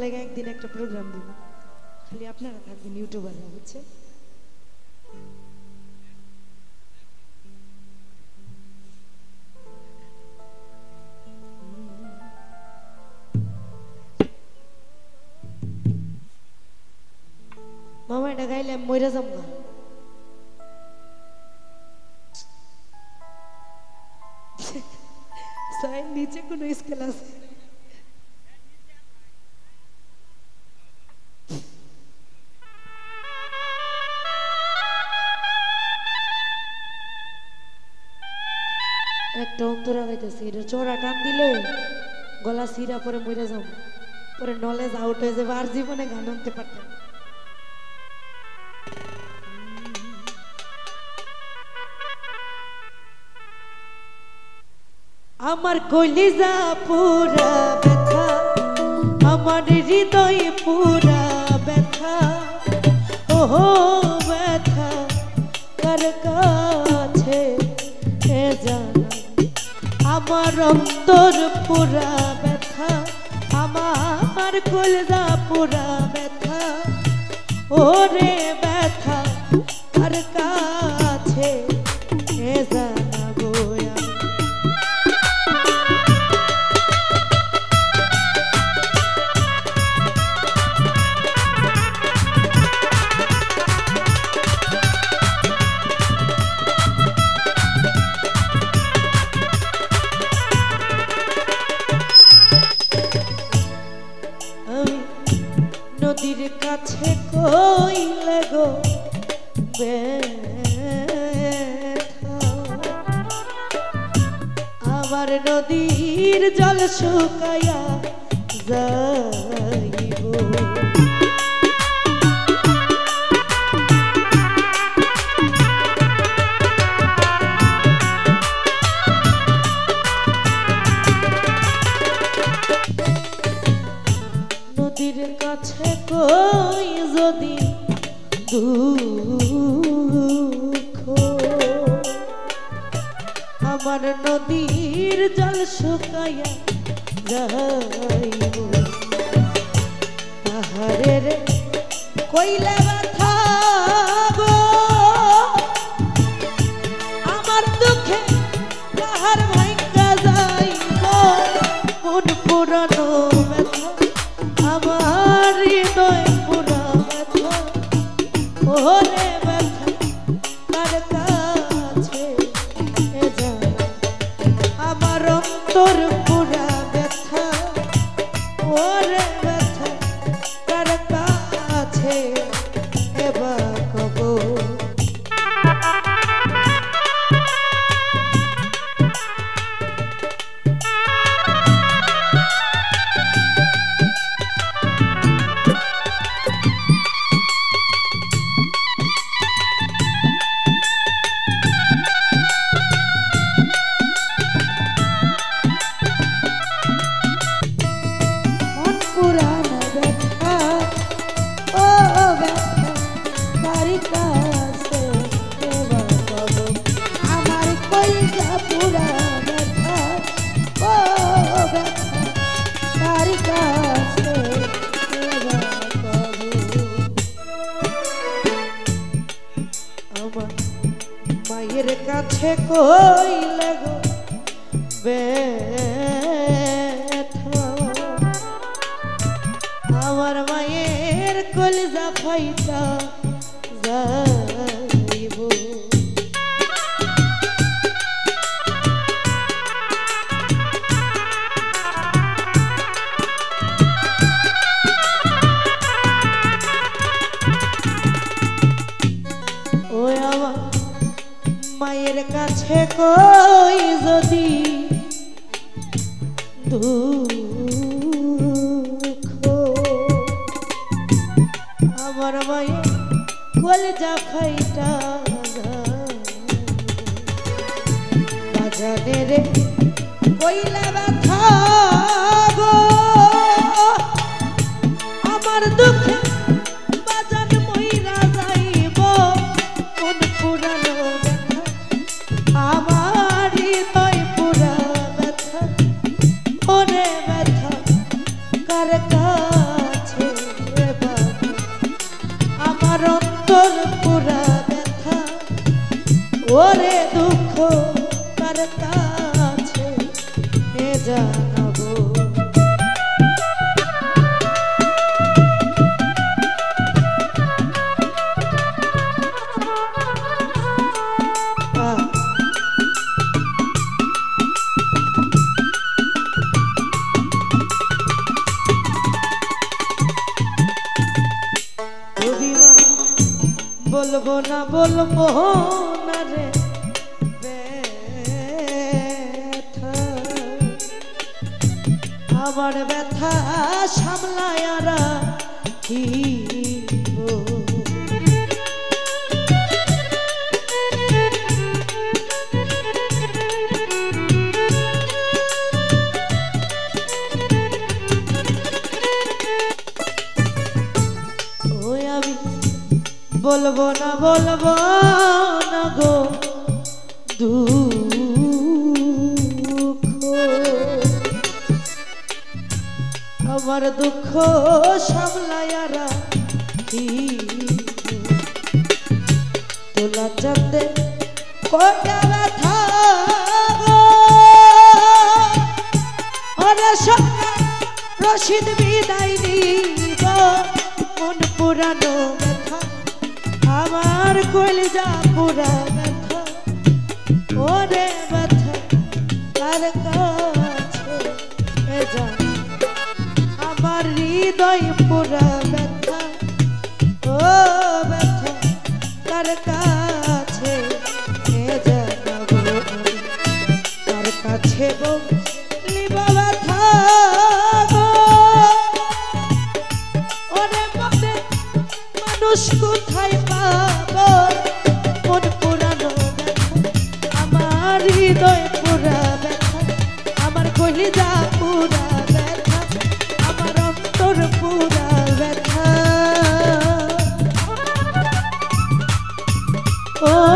লাগে একদিন একটা প্রোগ্রাম দিব, খালি আপনারা থাকবেন ইউটিউবাররা, বুঝছেন? মামা এটা গাইলে আমি মইরা যাম না। নিচে কোনো স্কেল আছে? একটা অন্তরা গাইতেছে, এটা চোরা টান দিলে গলা সিরা পরে মরে যাবো, পরে নলেজ আউট হয়ে যাবে, আর জীবনে গান আনতে পারতাম। আমার কলিজা পুরা ব্যথা, আমার হৃদয় পুরা ব্যথা, ওহো ব্যথা কার কাছে জানা, আমার অন্তর পুরা ব্যথা, আমার কলিজা পুরা ব্যথা, ওরে ব্যথা কার কাছে জানাবো আমি। নদীর কাছে কইলে গো ব্যথা, আবার নদীর জল শুকাইয়া যাইব, নদীর কাছে কই যদি দুঃখ, আমার নদীর জল শুকাইয়া যাইব, তাহারে রে কইলে ব্যথা গো, আমার দুঃখে তাহার ভাঙ্গা যাইব, মন পুরানো ব্যথা, আমার হৃদয় পুরা ব্যথা, ওরে ব্যথা কার কাছে জানা, আমার অন্তর পুরা ব্যথা, ওরে ব্যথা কার কাছে এবার কব। মায়ের কাছে কইলে গো ব্যথা, আমার মায়ের কলিজা ফাইটা যাইব, ওই আমার মায়ের কাছে কই যদি দুঃখ, আমার মায়ের কলিজা ফাইটা বাজানে রে কইলা ব্যথা গো, আমার দুঃখে বাজান মইরা যাইব, মন পুরানো ব্যথা, আমার হৃদয় পুরা ব্যথা, ওরে ব্যথা কার কাছে অন্তর পুরা ব্যথা ওরে দুঃখ কার কাছে এ জানাবো বলবো না রে ব্যথা আমার ব্যথা সামলায় কি বলবো না গো দুঃখ আমার দুঃখ সামলায়ারা কি তোলা চাঁদে কোটা ব্যথা ওরে সঙ্গে রশিদ বিদায় নিব মন পুরানো ব্যথা আমার কলিজা পুরা ব্যথা ওরে ব্যথা কার কাছে এ জান আমার হৃদয় পুরা ব্যথা ও ব্যথা কার কাছে এ জানাবো কার কাছে বলিব ব্যথা ওরে মনে মানুষ কোথায় পাবো মন পুরানো ব্যথা আমার হৃদয় পুরা ব্যথা আমার কলিজা পুরা ব্যথা আমার অন্তর পুরা ব্যথা ও